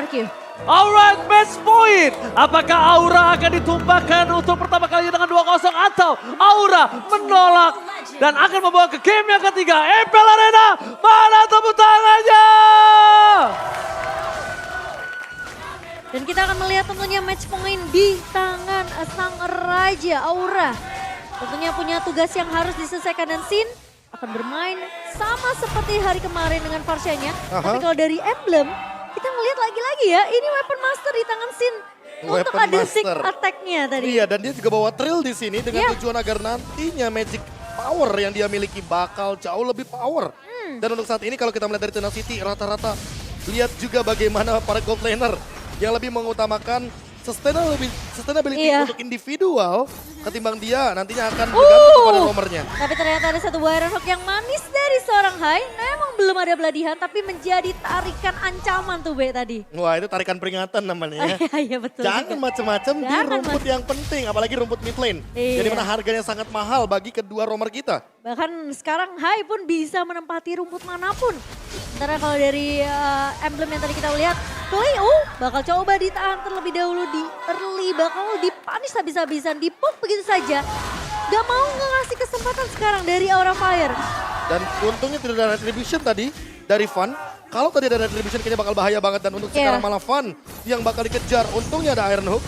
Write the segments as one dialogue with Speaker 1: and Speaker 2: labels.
Speaker 1: RRQ.
Speaker 2: Alright, match point. Apakah Aura akan ditumbangkan untuk pertama kalinya dengan 2-0 atau Aura menolak dan akan membawa ke game yang ketiga. Impel Arena, mana tepuk tangannya?
Speaker 1: Dan kita akan melihat tentunya match point di tangan sang Raja Aura. Tentunya punya tugas yang harus diselesaikan dan Sin akan bermain sama seperti hari kemarin dengan Farsianya. Tapi kalau dari Emblem, kita ngelihat lagi-lagi ya, ini Weapon Master di tangan Sin. Untuk
Speaker 3: Weapon
Speaker 1: ada sneak
Speaker 3: Master.
Speaker 1: attack-nya tadi.
Speaker 3: Iya, dan dia juga bawa Trill di sini dengan
Speaker 1: Iya.
Speaker 3: tujuan agar nantinya magic power yang dia miliki bakal jauh lebih power. Dan untuk saat ini kalau kita melihat dari Tenacity rata-rata lihat juga bagaimana para gold laner yang lebih mengutamakan sustainability
Speaker 1: Iya.
Speaker 3: untuk individual ketimbang dia nantinya akan bergantung kepada roamernya.
Speaker 1: Tapi ternyata ada satu buah Iron Hook yang manis dari seorang Hai. Memang belum ada beladihan tapi menjadi tarikan ancaman tuh Be tadi.
Speaker 3: Wah, itu tarikan peringatan namanya ya.
Speaker 1: Iya betul.
Speaker 3: Jangan
Speaker 1: juga.
Speaker 3: macam-macam di
Speaker 1: Jangan
Speaker 3: rumput yang penting, apalagi rumput mid lane.
Speaker 1: Iya.
Speaker 3: Jadi mana harganya sangat mahal bagi kedua roamer kita.
Speaker 1: Bahkan sekarang Hai pun bisa menempati rumput manapun. Sementara kalau dari emblem yang tadi kita lihat, Cleo bakal coba ditahan terlebih dahulu di early, bakal dipanis habis-habisan, dipuk begitu saja. Gak mau ngasih kesempatan sekarang dari Aura Fire.
Speaker 3: Dan untungnya tidak ada retribution tadi dari Van. Kalau tadi ada retribution kayaknya bakal bahaya banget. Dan untuk sekarang malah Van yang bakal dikejar. Untungnya ada Iron Hook.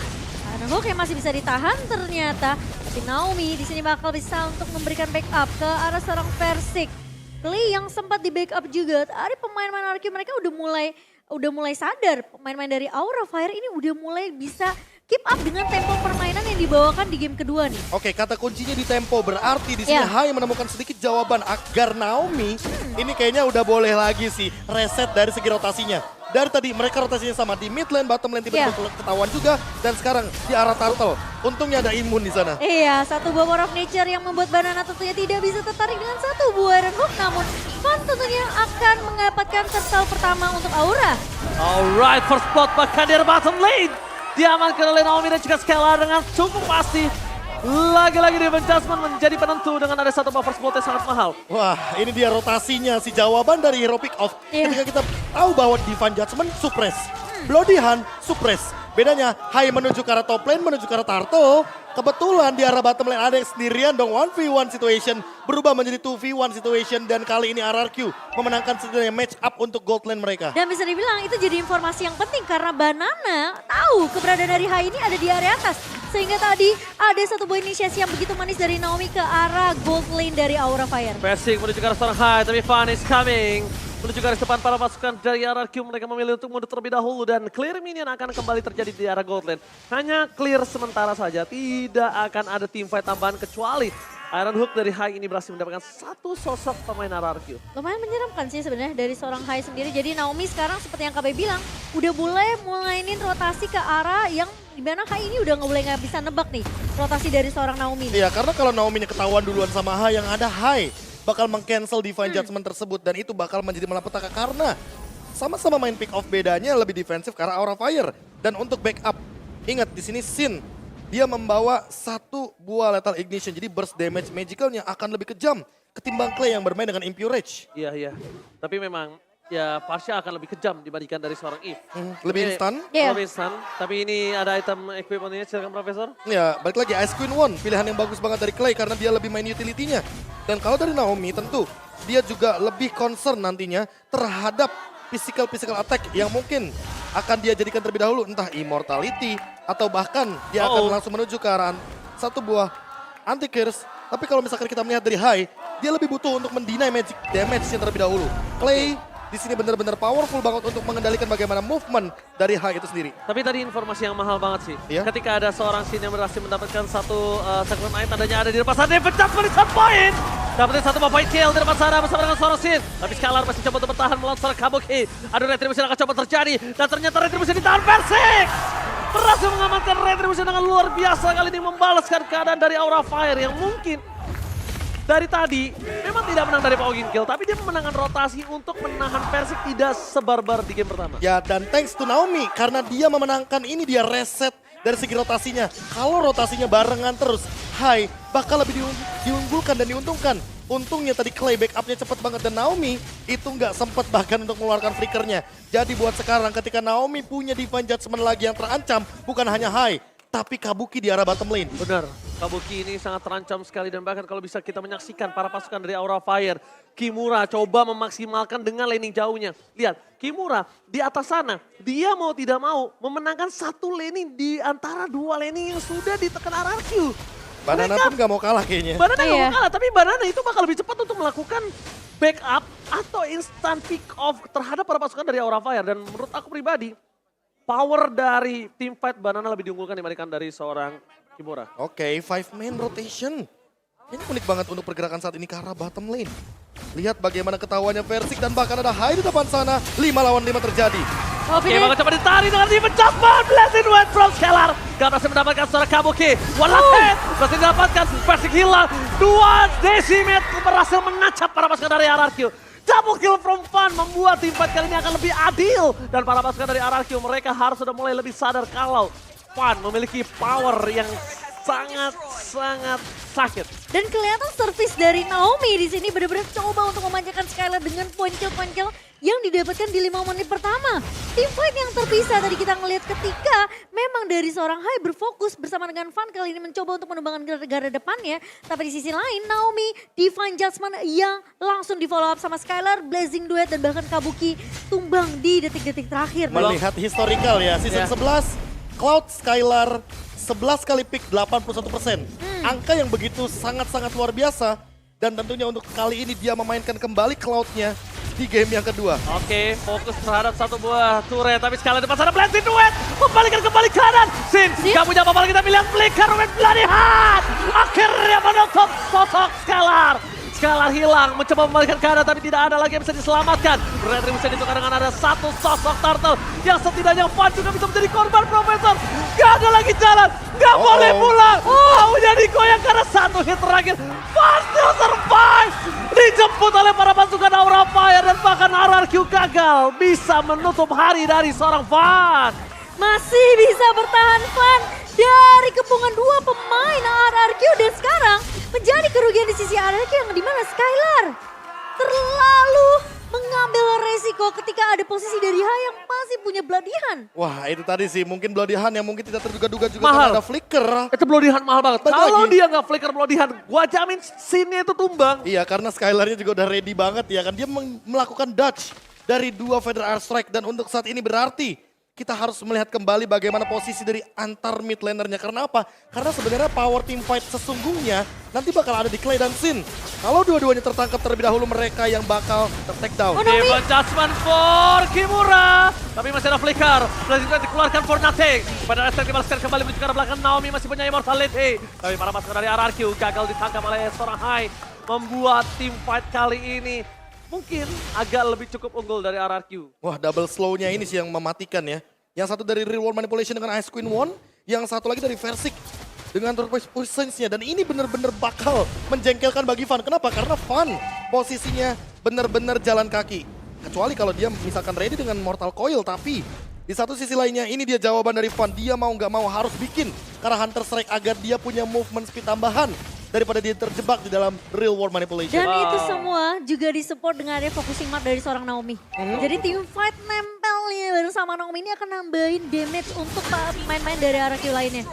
Speaker 1: Iron Hook yang masih bisa ditahan ternyata. Tapi Naomi di sini bakal bisa untuk memberikan backup ke arah seorang Persik. Klee yang sempat di backup juga. Tadi pemain-pemain RRQ mereka udah mulai sadar. Pemain-pemain dari Aura Fire ini udah mulai bisa keep up dengan tempo permainan yang dibawakan di game kedua nih.
Speaker 3: Oke, kata kuncinya di tempo. Berarti di sini Hai menemukan sedikit jawaban agar Naomi ini kayaknya udah boleh lagi sih reset dari segi rotasinya. Dari tadi mereka rotasinya sama di mid lane, bottom lane tiba-tiba ketahuan juga. Dan sekarang di arah turtle. Untungnya ada imun di sana.
Speaker 1: Iya, satu buah Power of Nature yang membuat Banana tentunya tidak bisa tertarik dengan satu buah Iron Hook. Namun Van tentunya akan mendapatkan turtle pertama untuk Aura.
Speaker 2: Alright, first spot bahkan dari bottom lane. Diamankan oleh Naomi dan juga Skella dengan cukup pasti. Lagi-lagi Divine Judgment menjadi penentu dengan ada satu first spot yang sangat mahal.
Speaker 3: Wah, ini dia rotasinya, si jawaban dari Hero Pick Off. Ketika kita tahu bahwa Divine Judgment suppress, Bloody Hand suppress. Bedanya Hai menuju ke arah top lane, menuju ke arah turtle. Kebetulan di arah bottom lane ada yang sendirian dong 1v1 situation. Berubah menjadi 2v1 situation dan kali ini RRQ memenangkan setidaknya match up untuk gold lane mereka.
Speaker 1: Dan bisa dibilang itu jadi informasi yang penting karena Banana tahu keberadaan dari Hai ini ada di area atas. Sehingga tadi ada satu buah inisiasi yang begitu manis dari Naomi ke arah gold lane dari Aura Fire.
Speaker 2: Persik menuju ke arah seorang Hai, tapi Van is coming. Menuju garis depan para pasukan dari RRQ, mereka memilih untuk mundur terlebih dahulu dan clear minion akan kembali terjadi di arah gold lane. Hanya clear sementara saja, tidak akan ada team fight tambahan kecuali Iron Hook dari Hai ini berhasil mendapatkan satu sosok pemain RRQ.
Speaker 1: Lumayan menyeramkan sih sebenarnya dari seorang Hai sendiri. Jadi Naomi sekarang seperti yang KB bilang, udah mulainin rotasi ke arah yang dimana Hai ini udah nggak bisa nebak nih rotasi dari seorang Naomi.
Speaker 3: Iya, karena kalau Naomi-nya ketahuan duluan sama Hai, yang ada Hai bakal meng-cancel Divine Judgment tersebut dan itu bakal menjadi malapetaka karena sama-sama main pick off, bedanya lebih defensif karena Aura Fire. Dan untuk backup, ingat di sini Sin dia membawa satu buah lethal ignition, jadi burst damage magicalnya akan lebih kejam ketimbang Clay yang bermain dengan Impure Rage.
Speaker 2: Iya. Tapi memang ya Pasha akan lebih kejam dibandingkan dari seorang Eve.
Speaker 3: Lebih instan.
Speaker 1: Iya.
Speaker 2: Lebih instan. Tapi ini ada item equipment-nya, silakan Profesor.
Speaker 3: Ya, balik lagi Ice Queen One, pilihan yang bagus banget dari Clay karena dia lebih main utility-nya. Dan kalau dari Naomi tentu dia juga lebih concern nantinya terhadap physical attack yang mungkin akan dia jadikan terlebih dahulu, entah immortality atau bahkan dia akan langsung menuju ke arah satu buah anti-curse. Tapi kalau misalkan kita melihat dari Hai, dia lebih butuh untuk mendinai magic damage yang terlebih dahulu. Clay di sini benar-benar powerful banget untuk mengendalikan bagaimana movement dari Hai itu sendiri.
Speaker 2: Tapi tadi informasi yang mahal banget sih.
Speaker 3: Iya.
Speaker 2: Ketika ada seorang Sin yang berhasil mendapatkan satu segmen air, tandanya ada di depan sana. David Judgment di satu poin. Dapetin satu point kill di depan sana bersama dengan seorang Sin. Tapi Scalar masih coba untuk bertahan melawan seorang Kabuki. Ada retribution yang akan coba terjadi. Dan ternyata retribution ditahan Persik. Berhasil mengamankan retribution dengan luar biasa. Kali ini membalaskan keadaan dari Aura Fire yang mungkin dari tadi memang tidak menang dari Pogging Kill, tapi dia memenangkan rotasi untuk menahan Persik tidak sebarbar di game pertama.
Speaker 3: Ya, dan thanks to Naomi karena dia memenangkan ini, dia reset dari segi rotasinya. Kalau rotasinya barengan terus, Hai bakal lebih diunggulkan dan diuntungkan. Untungnya tadi Clay backupnya cepet banget dan Naomi itu nggak sempet bahkan untuk mengeluarkan flickernya. Jadi buat sekarang ketika Naomi punya Divine Judgment lagi yang terancam, bukan hanya Hai, tapi Kabuki di arah bottom lane.
Speaker 2: Benar, Kabuki ini sangat terancam sekali dan bahkan kalau bisa kita menyaksikan para pasukan dari Aura Fire. Kimura coba memaksimalkan dengan laning jauhnya. Lihat, Kimura di atas sana, dia mau tidak mau memenangkan satu laning di antara dua laning yang sudah ditekan RRQ.
Speaker 3: Banana pun nggak mau kalah kayaknya.
Speaker 2: Banana nggak
Speaker 1: Iya.
Speaker 2: mau kalah, tapi Banana itu bakal lebih cepat untuk melakukan backup atau instant pick off terhadap para pasukan dari Aura Fire. Dan menurut aku pribadi, power dari team fight Banana lebih diunggulkan dibandingkan dari seorang Kimura.
Speaker 3: Oke, 5-man rotation. Ini unik banget untuk pergerakan saat ini ke arah bottom lane. Lihat bagaimana ketahuannya Versik dan bahkan ada Hai di depan sana. 5 lawan 5 terjadi.
Speaker 2: Oke, bakal coba ditarik dengan Divine Judgment. Blessing Wet from Scalar. Gak berhasil mendapatkan seorang Kabuki. One last hit. Berhasil mendapatkan Versik hilang. 2 Decimate berhasil menacap para pasukan dari RRQ. Double kill from Fun membuat tim fight kali ini akan lebih adil. Dan para pasukan dari RRQ mereka harus sudah mulai lebih sadar kalau Fun memiliki power yang sangat sakit.
Speaker 1: Dan kelihatan service dari Naomi di sini benar-benar coba untuk memanjakan Skylar dengan point kill yang didapatkan di 5 menit pertama. Tim fight yang terpisah tadi kita ngelihat ketika memang dari seorang Hai berfokus bersama dengan Fun kali ini mencoba untuk menumbangkan gara depannya. Tapi di sisi lain Naomi, Divine Judgment yang langsung di follow up sama Skylar, Blazing Duet dan bahkan Kabuki tumbang di detik-detik terakhir.
Speaker 3: Melihat historical ya, season 11, Cloud Skylar 11 kali pick 81%. Angka yang begitu sangat-sangat luar biasa. Dan tentunya untuk kali ini dia memainkan kembali Cloud-nya di game yang kedua.
Speaker 2: Oke, fokus terhadap satu buah turret. Tapi sekali depan sana Blessing Duet. Membalikan kembali kanan. Sin, kamu punya apa lagi kita bilang flicker with bloody hand. Akhirnya menutup sosok Scalar. Scalar hilang, mencoba membalikan kanan tapi tidak ada lagi yang bisa diselamatkan. Retribution ditukar dengan ada satu sosok turtle yang setidaknya Fun juga bisa menjadi korban Profesor. Gak ada lagi jalan, gak boleh pulang. Maunya digoyang karena satu hit terakhir. Fun still survive. Dijemput oleh para pasukan Aura Fire dan bahkan RRQ gagal bisa menutup hari dari seorang Fun.
Speaker 1: Masih bisa bertahan Fun dari kepungan 2 pemain RRQ dan sekarang menjadi kerugian di sisi RRQ yang dimana Skylar terlalu mengambil resiko ketika ada posisi dari Hai yang masih punya Bloody Hand.
Speaker 3: Wah itu tadi sih mungkin Bloody Hand yang mungkin tidak terduga-duga juga
Speaker 2: Mahal.
Speaker 3: karena ada flicker.
Speaker 2: Itu Bloody Hand mahal banget.
Speaker 3: Balik
Speaker 2: Kalau
Speaker 3: lagi.
Speaker 2: dia nggak flicker Bloody Hand, gua jamin scene-nya itu tumbang.
Speaker 3: Iya karena Skylarnya juga udah ready banget ya kan. Dia melakukan dodge dari 2 Feather Air Strike dan untuk saat ini berarti kita harus melihat kembali bagaimana posisi dari antar mid lanernya. Karena apa? Karena sebenarnya power team fight sesungguhnya nanti bakal ada di Clay dan Sin. Kalau dua-duanya tertangkap terlebih dahulu mereka yang bakal ter-take down.
Speaker 2: Divine Judgment for Kimura. Tapi masih ada flicker. Blazing Duet dikeluarkan for nothing. Pada Astrek dibalaskan kembali menuju ke arah belakang. Naomi masih punya immortality. Tapi para pasukan dari RRQ gagal ditangkap oleh seorang Hai. Membuat tim fight kali ini mungkin agak lebih cukup unggul dari RRQ.
Speaker 3: Wah double slow-nya ini sih yang mematikan ya. Yang satu dari Real World Manipulation dengan Ice Queen One. Yang satu lagi dari Versik dengan Turquoise Puissance-nya. Dan ini benar-benar bakal menjengkelkan bagi Fun. Kenapa? Karena Fun posisinya benar-benar jalan kaki. Kecuali kalau dia misalkan ready dengan Mortal Coil. Tapi di satu sisi lainnya ini dia jawaban dari Fun. Dia mau nggak mau harus bikin karena Hunter Strike agar dia punya movement speed tambahan. Daripada dia terjebak di dalam Real World Manipulation.
Speaker 1: Dan itu semua juga disupport dengan ada focusing map dari seorang Naomi. Jadi tim fight nempelnya bareng sama Naomi ini akan nambahin damage untuk pemain-pemain dari RRQ lainnya.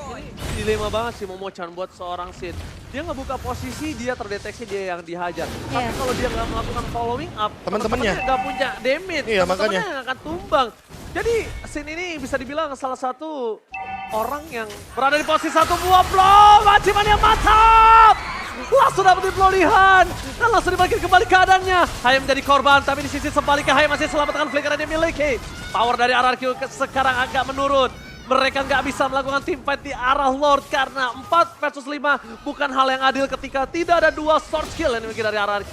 Speaker 2: Dilema banget sih Momo-chan buat seorang Sin. Dia ngebuka posisi, dia terdeteksi dia yang dihajar. Tapi
Speaker 1: Iya.
Speaker 2: kalau dia nggak melakukan following up,
Speaker 3: Teman-temannya
Speaker 2: nggak punya damage.
Speaker 3: Iya,
Speaker 2: Teman-temannya
Speaker 3: makanya.
Speaker 2: yang akan tumbang. Jadi Sin ini bisa dibilang salah satu orang yang berada di posisi satu buah blow. Majiman yang mantap! Langsung dapetin Bloody Hand. Dan langsung dibalikin kembali keadaannya. Hai menjadi korban, tapi di sisi sebaliknya Hai masih selamatkan flicker yang dimiliki. Power dari RRQ sekarang agak menurun. Mereka nggak bisa melakukan team fight di arah Lord karena 4 versus 5 bukan hal yang adil ketika tidak ada 2 sword skill yang dimiliki dari RRQ.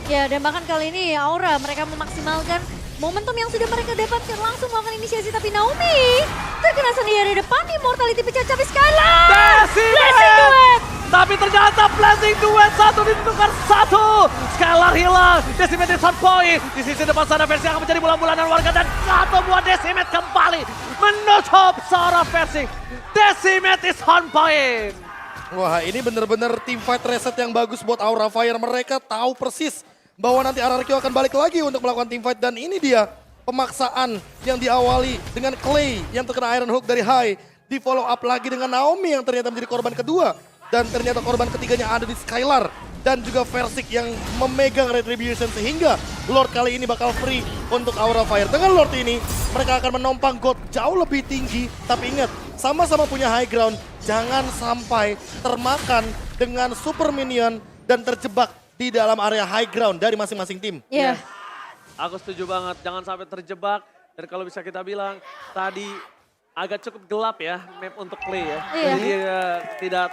Speaker 1: Ya dan bahkan kali ini Aura mereka memaksimalkan momentum yang sudah mereka dapatkan langsung melakukan inisiasi. Tapi Naomi terkena sendiri di depan, immortality pecah cabai Skylar. Blessing Duet.
Speaker 2: Tapi ternyata Blessing Duet satu ditukar satu. Skylar hilang, Decimate 1 point. Di sisi depan sana versi akan menjadi bulan-bulanan warga dan satu buah Decimate kembali menutup seorang versi. Decimatis on point.
Speaker 3: Wah, ini bener-bener team fight reset yang bagus buat Aura Fire. Mereka tahu persis bahwa nanti RRQ akan balik lagi untuk melakukan team fight. Dan ini dia pemaksaan yang diawali dengan Clay yang terkena Iron Hook dari Hai. Di follow up lagi dengan Naomi yang ternyata menjadi korban kedua. Dan ternyata korban ketiganya ada di Skylar. Dan juga Versik yang memegang Retribution. Sehingga Lord kali ini bakal free untuk Aura Fire. Dengan Lord ini mereka akan menompang God jauh lebih tinggi. Tapi ingat, sama-sama punya high ground. Jangan sampai termakan dengan super minion dan terjebak di dalam area high ground dari masing-masing tim.
Speaker 1: Iya.
Speaker 2: Aku setuju banget, jangan sampai terjebak. Dan kalau bisa kita bilang, tadi agak cukup gelap ya map untuk Clay ya.
Speaker 1: Iya.
Speaker 2: Jadi dia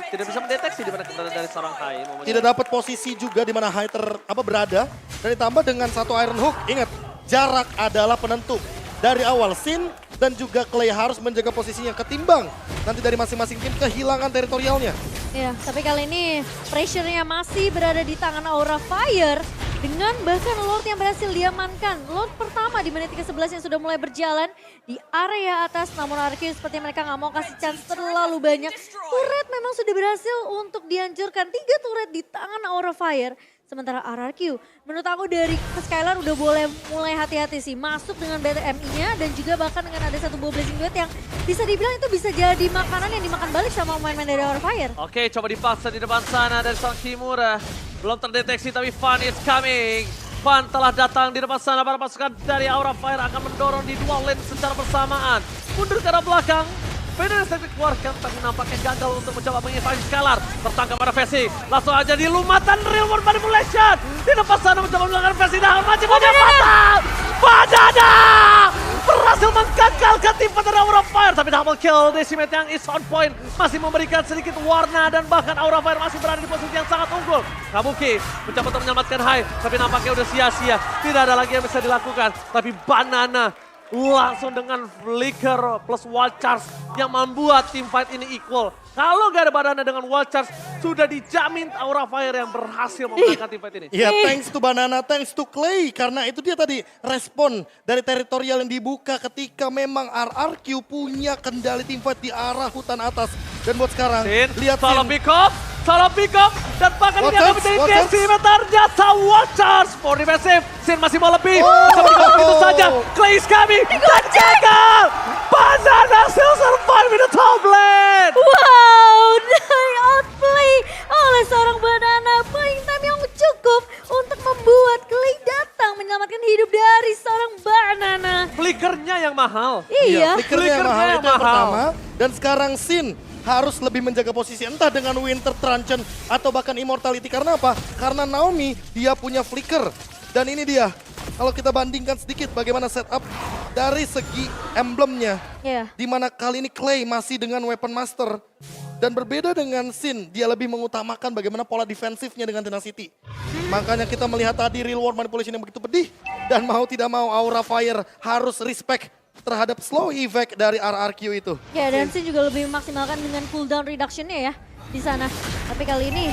Speaker 2: tidak bisa mendeteksi di mana keberadaan dari seorang Hai.
Speaker 3: Tidak dapat posisi juga di mana Hai berada. Dan ditambah dengan satu Iron Hook, ingat jarak adalah penentu. Dari awal Sin dan juga Clay harus menjaga posisinya ketimbang nanti dari masing-masing tim kehilangan teritorialnya.
Speaker 1: Iya, tapi kali ini pressure-nya masih berada di tangan Aura Fire. Dengan bahkan Lord yang berhasil diamankan. Lord pertama di menit ke-11 yang sudah mulai berjalan di area atas. Namun RRQ seperti mereka nggak mau kasih chance terlalu banyak. Turret memang sudah berhasil untuk dihancurkan. 3 turret di tangan Aura Fire. Sementara RRQ, menurut aku dari Skylar udah boleh mulai hati-hati sih. Masuk dengan BTMI-nya dan juga bahkan dengan ada satu buah Blazing Duet yang bisa dibilang itu bisa jadi makanan yang dimakan balik sama pemain-pemain dari Aura Fire.
Speaker 2: Oke, coba dipaksa di depan sana dari seorang Kimura. Belum terdeteksi tapi Fun is coming. Fun telah datang di depan sana. Para pasukan dari Aura Fire akan mendorong di dua lane secara bersamaan. Mundur ke arah belakang. Fenris dikeluarkan tapi nampaknya gagal untuk mencoba menginvasi Skylar. Tertangkap pada Vessi. Langsung aja di lumatan Real World Manipulation. Di depan sana mencoba melakukan Vessi. Nah, macam punya fatal. Banana berhasil menggagalkan tim dari Aura Fire. Tapi double kill. Decimate yang is on point. Masih memberikan sedikit warna dan bahkan Aura Fire masih berada di posisi yang sangat unggul. Kabuki mencoba untuk menyelamatkan Hai. Tapi nampaknya udah sia-sia. Tidak ada lagi yang bisa dilakukan. Tapi Banana langsung dengan flicker plus wall charge yang membuat team fight ini equal. Kalau gak ada Banana dengan wall charge, sudah dijamin Aura Fire yang berhasil memenangkan team fight ini.
Speaker 3: Ya, thanks to Banana, thanks to Clay. Karena itu dia tadi respon dari teritorial yang dibuka ketika memang RRQ punya kendali team fight di arah hutan atas. Dan buat sekarang,
Speaker 2: Sin,
Speaker 3: lihat
Speaker 2: salah
Speaker 3: Sin.
Speaker 2: pick up, dan bahkan ini akan menjadi decimeter jasa wall charge. For defensive, Sin masih mau lebih. Coba dikawal begitu saja, Clay is coming, dan gagal. Banana still survive in the top lane.
Speaker 1: Wow, outplay oleh seorang Banana. Playing time yang cukup untuk membuat Clay datang menyelamatkan hidup dari seorang Banana.
Speaker 2: Flickernya yang mahal.
Speaker 1: Iya.
Speaker 3: Flickernya yang mahal
Speaker 2: Flickernya
Speaker 3: itu yang
Speaker 2: mahal.
Speaker 3: pertama. Dan sekarang Sin harus lebih menjaga posisi entah dengan Winter Truncheon atau bahkan Immortality. Karena apa? Karena Naomi dia punya flicker. Dan ini dia, kalau kita bandingkan sedikit bagaimana setup dari segi emblemnya.
Speaker 1: Iya.
Speaker 3: Dimana kali ini Clay masih dengan Weapon Master. Dan berbeda dengan Sin, dia lebih mengutamakan bagaimana pola defensifnya dengan Tenacity. Makanya kita melihat tadi Real World Manipulation yang begitu pedih. Dan mau tidak mau Aura Fire harus respect terhadap slow effect dari RRQ itu.
Speaker 1: Ya, dan Sin juga lebih memaksimalkan dengan cooldown reduction-nya ya di sana. Tapi kali ini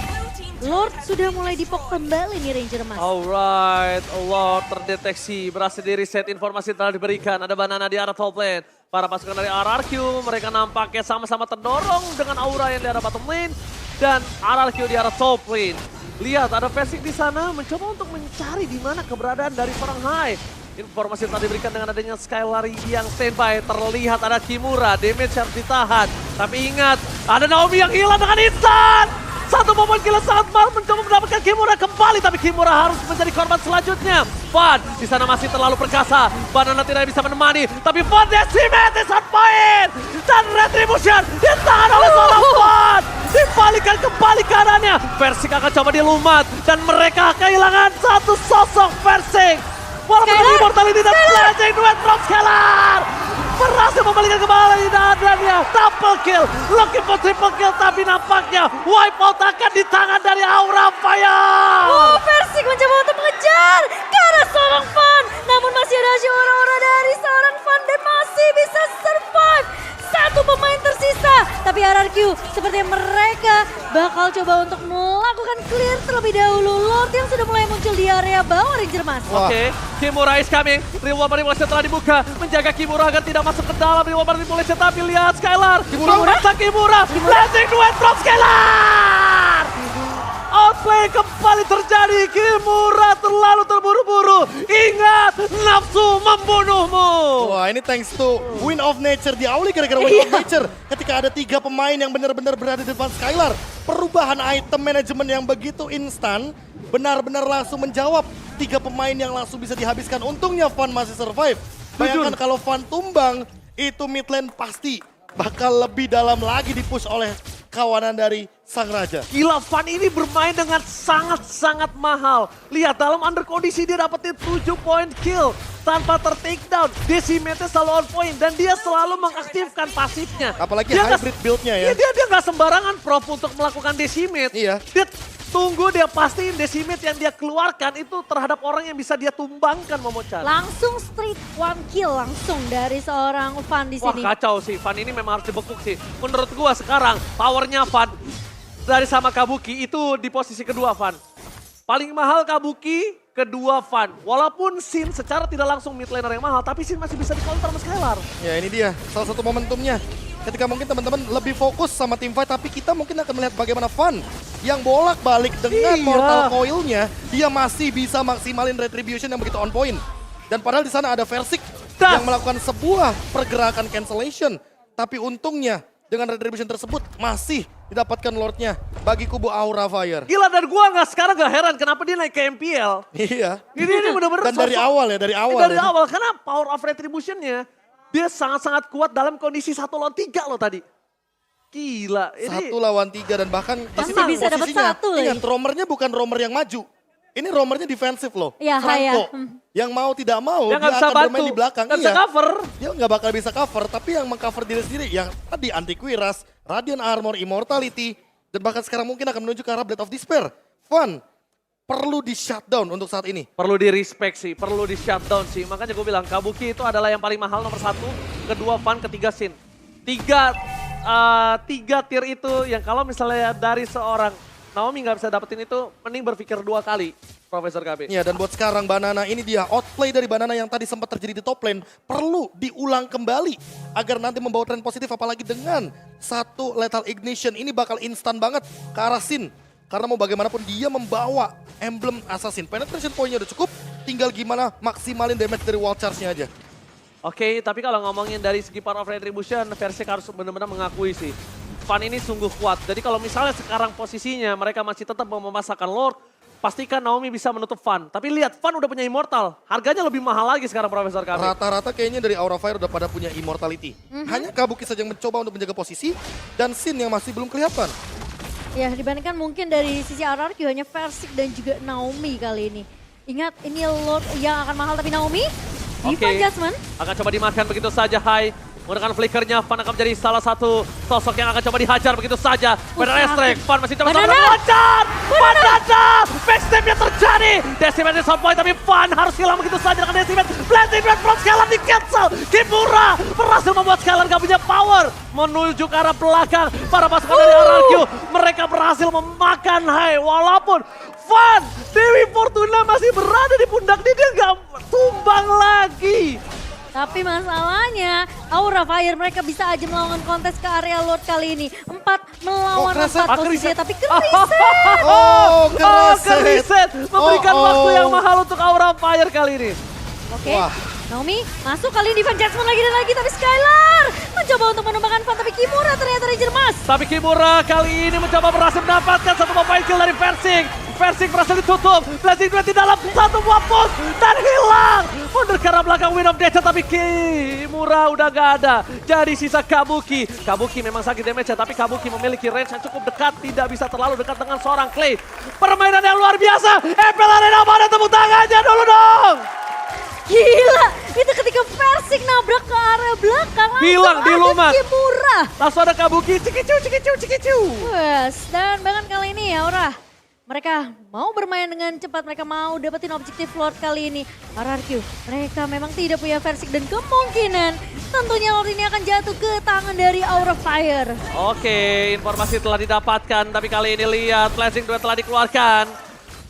Speaker 1: Lord sudah mulai dipok kembali nih Ranger Mas.
Speaker 2: Alright, Lord terdeteksi, berhasil di reset, informasi telah diberikan. Ada Banana di arah top lane. Para pasukan dari RRQ, mereka nampaknya sama-sama terdorong dengan Aura yang di arah bottom lane. Dan RRQ di arah top lane. Lihat, ada Versik di sana mencoba untuk mencari di mana keberadaan dari seorang Hai. Informasi telah diberikan dengan adanya Skylar yang standby. Terlihat ada Kimura, damage harus ditahan. Tapi ingat, ada Naomi yang hilang dengan instan. Satu momen gila sangat mal mencoba mendapatkan Kimura kembali. Tapi Kimura harus menjadi korban selanjutnya. Fun di sana masih terlalu perkasa. Banana tidak bisa menemani. Tapi Fun decimate is on point. Dan Retribution ditahan oleh seorang Fun. Dibalikan kembali kanannya. Versik akan coba dilumat. Dan mereka kehilangan satu sosok Versik. Walaupun ada Immortality dan Blazing Duet from Skylar. Berhasil membalikan kembali dadanya. Double kill. Looking for triple kill. Tapi nampaknya wipeout akan di tangan dari Aura Fire.
Speaker 1: Oh, Versik mencoba untuk mengejar ke arah seorang Fun. Namun masih ada aura-aura dari seorang Fun dan masih bisa survive. Satu pemain tersisa Tapi RRQ sepertinya mereka bakal coba untuk melakukan clear terlebih dahulu. Lord yang sudah mulai muncul di area bawah Ranger Mas.
Speaker 2: Oke, Kimura is coming. Reward manipulasi telah dibuka. Menjaga Kimura agar tidak masuk ke dalam reward manipulasi. Tapi lihat Skylar. Kimura. Blazing duet from Skylar. Outplay kembali terjadi. Kimura terlalu terburu-buru. Ingat, nafsu membunuhmu.
Speaker 3: Wah, ini thanks to Win of Nature. Diawali gara-gara Win of Nature. Ketika ada 3 pemain yang benar-benar berada di depan Skylar. Perubahan item manajemen yang begitu instan. Benar-benar langsung menjawab. 3 pemain yang langsung bisa dihabiskan. Untungnya Fan masih survive. Bayangkan kalau Fan tumbang, itu mid lane pasti bakal lebih dalam lagi dipush oleh kawanan dari Sang Raja.
Speaker 2: Gila, Fan ini bermain dengan sangat-sangat mahal. Lihat, dalam under kondisi dia dapetin 7 point kill tanpa ter-takedown. Decimate-nya selalu on point dan dia selalu mengaktifkan pasifnya.
Speaker 3: Apalagi
Speaker 2: Dia
Speaker 3: hybrid build-nya ya.
Speaker 2: Dia nggak sembarangan prop untuk melakukan decimate.
Speaker 3: Iya.
Speaker 2: Dia tunggu, dia pastiin decimate yang dia keluarkan itu terhadap orang yang bisa dia tumbangkan, Momochan.
Speaker 1: Langsung straight 1 kill langsung dari seorang Fan di
Speaker 2: Wah,
Speaker 1: sini.
Speaker 2: kacau sih. Fan ini memang harus dibekuk sih. Menurut gua sekarang powernya Fan dari sama Kabuki itu di posisi kedua Fan. Paling mahal Kabuki, kedua Fan. Walaupun Sin secara tidak langsung mid laner yang mahal, tapi Sin masih bisa di-counter sama Skylar.
Speaker 3: Ya ini dia salah satu momentumnya. Ketika mungkin teman-teman lebih fokus sama team fight, tapi kita mungkin akan melihat bagaimana Fan yang bolak-balik dengan
Speaker 2: Iya.
Speaker 3: Mortal Coil-nya, dia masih bisa maksimalin retribution yang begitu on point. Dan padahal di sana ada Versik
Speaker 2: Das.
Speaker 3: yang melakukan sebuah pergerakan cancellation. Tapi untungnya dengan retribution tersebut masih didapatkan Lordnya bagi kubu Aura Fire.
Speaker 2: Gila, dan gua sekarang gak heran kenapa dia naik ke MPL.
Speaker 3: Iya.
Speaker 2: Ini bener-bener
Speaker 3: Dan dari
Speaker 2: sosok-
Speaker 3: awal ya, dari awal.
Speaker 2: Dari
Speaker 3: ya.
Speaker 2: awal, karena power of retribution-nya dia sangat-sangat kuat dalam kondisi 1 lawan 3 loh tadi. Gila, ini
Speaker 3: 1 lawan 3 dan bahkan
Speaker 1: Masih
Speaker 3: di
Speaker 1: bisa dapat
Speaker 3: posisinya,
Speaker 1: 1 lagi.
Speaker 3: ingat roamernya bukan roamer yang maju. Ini roamernya defensif loh.
Speaker 1: Iya,
Speaker 3: Franco.
Speaker 1: iya.
Speaker 3: Yang mau tidak mau
Speaker 2: dia
Speaker 3: dia
Speaker 2: nggak bisa
Speaker 3: akan
Speaker 2: bantu,
Speaker 3: bermain di belakang.
Speaker 2: nggak bisa
Speaker 3: Iya.
Speaker 2: cover.
Speaker 3: Dia nggak bakal bisa cover, tapi yang mengcover diri sendiri. Yang tadi Antiquiras, Radiant Armor, Immortality. Dan bahkan sekarang mungkin akan menuju ke arah Blade of Despair. Fun, perlu di shutdown untuk saat ini.
Speaker 2: Perlu di respect sih, perlu di shutdown sih. Makanya gue bilang Kabuki itu adalah yang paling mahal nomor 1, kedua Fan, ketiga Sin. Tiga tier itu yang kalau misalnya dari seorang Naomi nggak bisa dapetin itu, mending berpikir 2 kali, Profesor KB.
Speaker 3: Ya, dan buat sekarang Banana ini dia outplay dari Banana yang tadi sempat terjadi di top lane perlu diulang kembali agar nanti membawa tren positif, apalagi dengan 1 Lethal Ignition ini bakal instan banget ke arah Sin. Karena mau bagaimanapun dia membawa emblem Assassin. Penetration point-nya udah cukup, tinggal gimana maksimalin damage dari wall charge-nya aja.
Speaker 2: Oke, tapi kalau ngomongin dari segi power of retribution, Versik harus benar-benar mengakui sih. Fan ini sungguh kuat. Jadi kalau misalnya sekarang posisinya mereka masih tetap mau memasakkan Lord, pastikan Naomi bisa menutup Fan. Tapi lihat, Fan udah punya Immortal. Harganya lebih mahal lagi sekarang, Profesor KB.
Speaker 3: Rata-rata kayaknya dari Aura Fire udah pada punya Immortality. Hanya Kabuki saja yang mencoba untuk menjaga posisi dan Sin yang masih belum kelihatan.
Speaker 1: Ya, dibandingkan mungkin dari sisi RRQ hanya Versik dan juga Naomi kali ini. Ingat, ini Lord yang akan mahal tapi Naomi. Divine Judgment.
Speaker 2: Akan coba dimakan begitu saja, Hai. Menggunakan flickernya, Fan akan menjadi salah satu sosok yang akan coba dihajar begitu saja. Benar Estrek, Fan masih coba
Speaker 1: Banana.
Speaker 2: loncat. Fan datang, backstep-nya terjadi. Decimate di point, tapi Fan harus hilang begitu saja dengan Decimate. Blazing Red from Skylar di cancel. Kimura berhasil membuat Skylar gak punya power. Menuju ke arah belakang, para pasukan dari RRQ. Mereka berhasil memakan Hai, walaupun Fan, Dewi Fortuna masih berada di pundak dia gak tumbang lagi.
Speaker 1: Tapi masalahnya Aura Fire mereka bisa aja melawan kontes ke area Lord kali ini. 4 melawan 4 posisinya, tapi Kriset.
Speaker 3: Oh,
Speaker 2: Kriset memberikan waktu yang mahal untuk Aura Fire kali ini.
Speaker 1: Oke,
Speaker 3: Wah.
Speaker 1: Naomi masuk kali ini Divine Judgment lagi dan lagi, tapi Skylar mencoba untuk menumbangkan Fan, tapi Kimura ternyata Ranger Mas.
Speaker 2: Tapi Kimura kali ini mencoba berhasil mendapatkan 1 point kill dari Versik. Versik berhasil ditutup, Blazing Duet di dalam 1 buah pos dan hilang. Mundur ke arah belakang Win of Nature, tapi Kimura udah gak ada. Jadi sisa Kabuki. Kabuki memang sakit damage-nya, tapi Kabuki memiliki range yang cukup dekat. Tidak bisa terlalu dekat dengan seorang Clay. Permainan yang luar biasa. MPL Arena, mana tepuk tangannya dulu dong.
Speaker 1: Gila, itu ketika Versik nabrak ke area belakang langsung
Speaker 2: Hilang di
Speaker 1: ada
Speaker 2: lumat.
Speaker 1: Kimura.
Speaker 2: Langsung ada Kabuki, cikicu.
Speaker 1: Wes, dan bahkan kali ini ya Aura Mereka mau bermain dengan cepat, mereka mau dapetin objektif Lord kali ini. RRQ, mereka memang tidak punya Versik dan kemungkinan tentunya Lord ini akan jatuh ke tangan dari Aura Fire.
Speaker 2: Oke, informasi telah didapatkan, tapi kali ini lihat Blazing Duet telah dikeluarkan.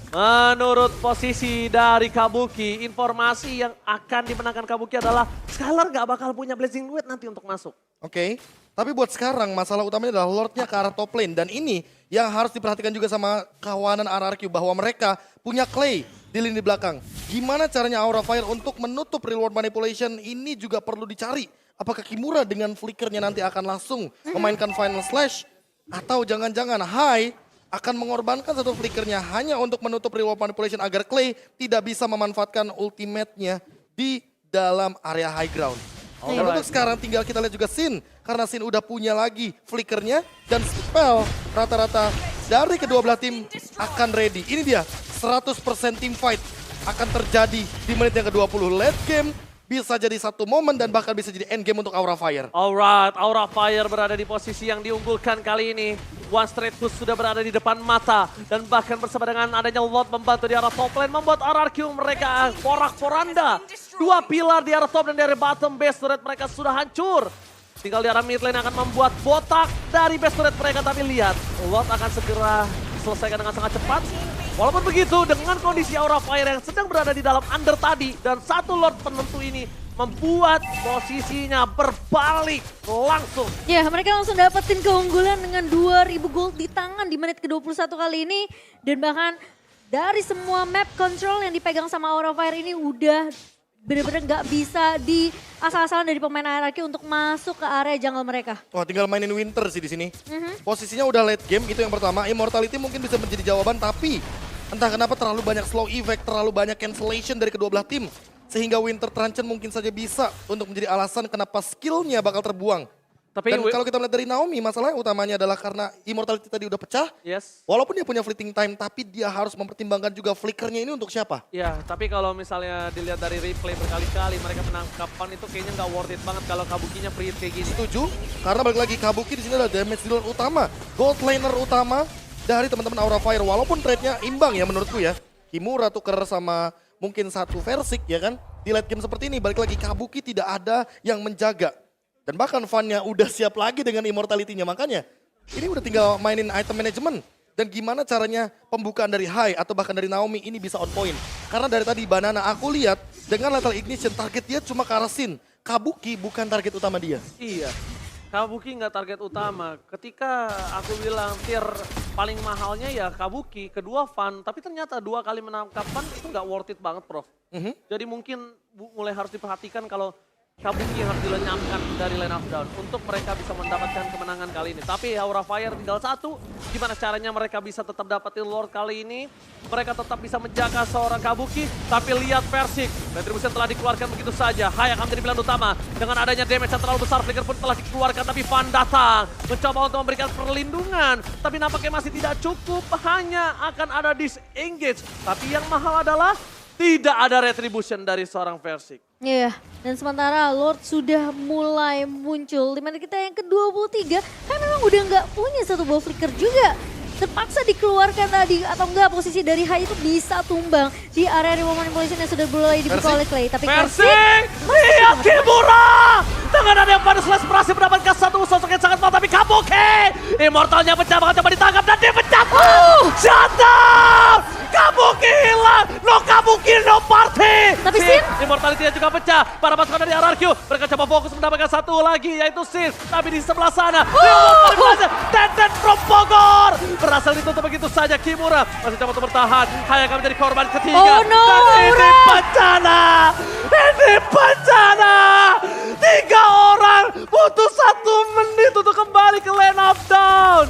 Speaker 2: Menurut posisi dari Kabuki, informasi yang akan dimenangkan Kabuki adalah Skylar gak bakal punya Blazing Duet nanti untuk masuk.
Speaker 3: Oke, tapi buat sekarang masalah utamanya adalah Lordnya ke arah top lane. Dan ini yang harus diperhatikan juga sama kawanan RRQ bahwa mereka punya Clay di lini belakang. Gimana caranya Aura Fire untuk menutup reward manipulation ini juga perlu dicari. Apakah Kimura dengan flickernya nanti akan langsung memainkan Final Slash? Atau jangan-jangan Hai akan mengorbankan satu flickernya hanya untuk menutup reward manipulation agar Clay tidak bisa memanfaatkan ultimate-nya di dalam area high ground. Dan untuk sekarang tinggal kita lihat juga Sin. Karena Sin udah punya lagi flickernya dan spell rata-rata dari kedua belah tim akan ready. Ini dia 100% team fight akan terjadi di menit yang ke-20. Late game bisa jadi satu momen dan bahkan bisa jadi end game untuk Aura Fire.
Speaker 2: Alright, Aura Fire berada di posisi yang diunggulkan kali ini. One Straight Push sudah berada di depan mata. Dan bahkan bersama dengan adanya Lord membantu di arah top lane membuat RRQ mereka porak-poranda. Dua pilar di arah top dan dari bottom base turret mereka sudah hancur. Tinggal di arah mid lane akan membuat botak dari base turret mereka. Tapi lihat, Lord akan segera selesaikan dengan sangat cepat. Walaupun begitu, dengan kondisi Aura Fire yang sedang berada di dalam under tadi dan satu Lord penentu ini membuat posisinya berbalik langsung.
Speaker 1: Ya, mereka langsung dapetin keunggulan dengan 2000 gold di tangan di menit ke-21 kali ini. Dan bahkan dari semua map control yang dipegang sama Aura Fire ini udah bener-bener nggak bisa di asal-asalan dari pemain RRQ untuk masuk ke area jungle mereka.
Speaker 3: Wah, tinggal mainin Winter sih di sini. Posisinya udah late game, itu yang pertama. Immortality mungkin bisa menjadi jawaban, tapi entah kenapa terlalu banyak slow effect, terlalu banyak cancellation dari kedua belah tim. Sehingga Winter Truncheon mungkin saja bisa untuk menjadi alasan kenapa skillnya bakal terbuang.
Speaker 2: Tapi
Speaker 3: Dan kalau kita melihat dari Naomi, masalahnya utamanya adalah karena Immortality tadi udah pecah.
Speaker 2: Yes.
Speaker 3: Walaupun dia punya fleeting time, tapi dia harus mempertimbangkan juga flickernya ini untuk siapa.
Speaker 2: Ya, tapi kalau misalnya dilihat dari replay berkali-kali mereka menangkapkan itu kayaknya nggak worth it banget kalau Kabukinya free hit kayak gini.
Speaker 3: Setuju, karena balik lagi Kabuki di sini adalah damage dealer utama, gold laner utama dari teman-teman Aura Fire. Walaupun trade-nya imbang ya menurutku ya. Kimura tuker sama mungkin satu Versik ya kan. Di late game seperti ini balik lagi Kabuki tidak ada yang menjaga. Dan bahkan Van-nya udah siap lagi dengan Immortality-nya. Makanya ini udah tinggal mainin item management. Dan gimana caranya pembukaan dari Hai atau bahkan dari Naomi ini bisa on point. Karena dari tadi Banana aku lihat dengan Lethal Ignition target dia cuma ke arah Sin. Kabuki bukan target utama dia.
Speaker 2: Iya, Kabuki nggak target utama. Ketika aku bilang tier paling mahalnya ya Kabuki, kedua Van. Tapi ternyata dua kali menangkap Van itu nggak worth it banget, Prof. Jadi mungkin mulai harus diperhatikan kalau Kabuki yang harus dilenyapkan dari line of down untuk mereka bisa mendapatkan kemenangan kali ini. Tapi Aura Fire tinggal satu, gimana caranya mereka bisa tetap dapetin Lord kali ini. Mereka tetap bisa menjaga seorang Kabuki, tapi lihat Versik. Retribution telah dikeluarkan begitu saja. Hai akan menjadi pilihan utama. Dengan adanya damage yang terlalu besar, Flicker pun telah dikeluarkan. Tapi Van datang, mencoba untuk memberikan perlindungan. Tapi nampaknya masih tidak cukup, hanya akan ada disengage. Tapi yang mahal adalah tidak ada retribution dari seorang Versik.
Speaker 1: Iya, dan sementara Lord sudah mulai muncul. Di menit kita yang ke-23, kan memang udah nggak punya satu buah flicker juga. Terpaksa dikeluarkan tadi, atau enggak posisi dari Hai itu bisa tumbang di area reward manipulation yang sudah mulai dibuka oleh Clay. Tapi
Speaker 2: Versik, lihat Kimura! Dengan ada yang pada Slash berhasil mendapatkan satu sosok yang sangat mahal, tapi Kabuki! Immortalnya pecah, bahkan coba ditangkap dan dia pecah! Shut down! Kabuki hilang! No Kabuki, no party!
Speaker 1: Tapi Sin?
Speaker 2: Immortality juga pecah. Para pasukan dari RRQ, mereka coba fokus mendapatkan satu lagi, yaitu Sin. Tapi di sebelah sana, Tenten from Bogor! Berhasil ditutup begitu saja Kimura. Masih coba untuk bertahan. Hai akan menjadi korban ketiga.
Speaker 1: Oh no,
Speaker 2: dan ini bencana! Ini bencana! 3 orang butuh 1 menit untuk kembali ke lane of down.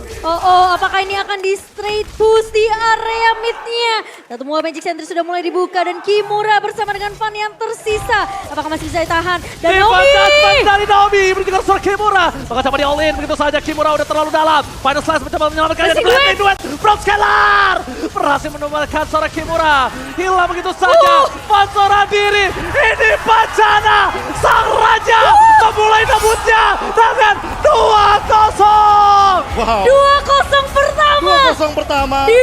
Speaker 1: Apakah ini akan di straight push di area mid-nya? Satu buah Magic Sentry sudah mulai dibuka dan Kimura bersama dengan Van yang tersisa. Apakah masih bisa ditahan? Dan Naomi!
Speaker 2: Dari Naomi berjalan suara Kimura. Maka coba di all in begitu saja. Kimura udah terlalu dalam. Final Slash mencoba menyelamatkan
Speaker 1: Masih
Speaker 2: duet. Brock Scalar berhasil menemukan suara Kimura. Hilang begitu saja. Van seorang diri. Ini bencana. Sang Raja memulai debutnya dengan 2-0.
Speaker 3: Wow.
Speaker 1: 2-0 pertama.
Speaker 3: 2-0 pertama.
Speaker 1: Di